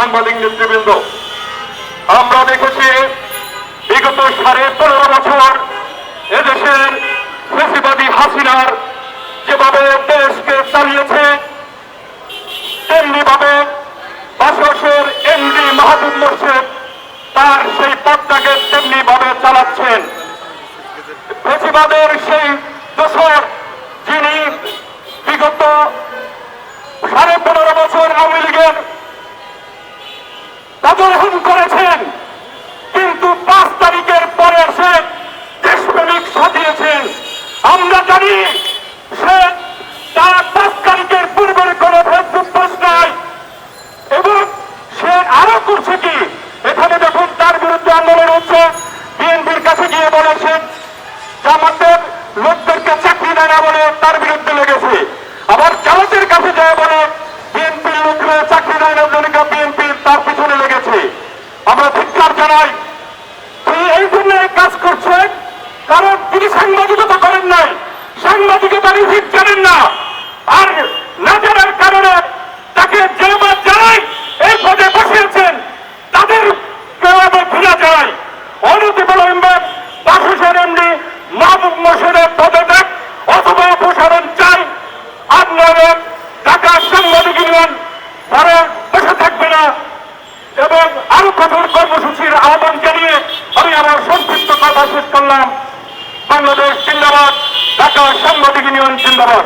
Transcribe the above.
সাংবাদিক নেতৃবৃন্দ, আমরা দেখেছি বিগত 15.5 বছর এদেশের ফ্যাসিবাদী হাসিনার যেভাবে দেশকে চালিয়েছে, তেমনি ভাবে বাসসের এমডি মাহবুব মোর্শেদ তার সেই পথটাকে তেমনি ভাবে চালাচ্ছেন। ফ্যাসিবাদের সেই দোসর যিনি বিগত 15.5 বছর আওয়ামী লীগের পদগ্রহণ করেছেন, কিন্তু 5 তারিখের পরে এসে দেশপ্রেমিক সাজিয়েছেন। আমরা জানি সে তার 5 তারিখের পূর্বের কোন ফেসবুক পোস্ট নাই, এবং সে আরো করছে কি, এখানে যখন তার বিরুদ্ধে আন্দোলন হচ্ছে, বিএনপির কাছে গিয়ে বলেছেন জামাতের লোকদেরকে চাকরি দেয় না বলে তার বিরুদ্ধে লেগেছে। আবার জামাতের কাছে যায় বলে বিএনপির লোকরা চাকরি দেয় না জন্য বিএনপির তার পিছনে লেগেছে। আমরা ধিক্কার জানাই। তিনি এই জন্য কাজ করছেন কারণ তিনি সাংবাদিকতা করেন নাই, সাংবাদিকতার উচিত জানেন না, আর না জানার কারণে তাকে যেবার জানাই এই পদে বসিয়েছেন তাদের কেউ আবার ফিরে যায়। অনতিবিলম্বে বাসসের এমডি মাহবুব মোর্শেদের পদত্যাগ অথবা অপসারণ চাই। আপনারা ঢাকা সাংবাদিক ইউনিয়ন পরে বসে থাকবে না এবং আরো কঠোর কর্মসূচির আহ্বান জানিয়ে আমি আমার সংক্ষিপ্ত কথা শেষ করলাম। বাংলাদেশ জিন্দাবাদ, ঢাকা সাংবাদিক ইউনিয়ন জিন্দাবাদ।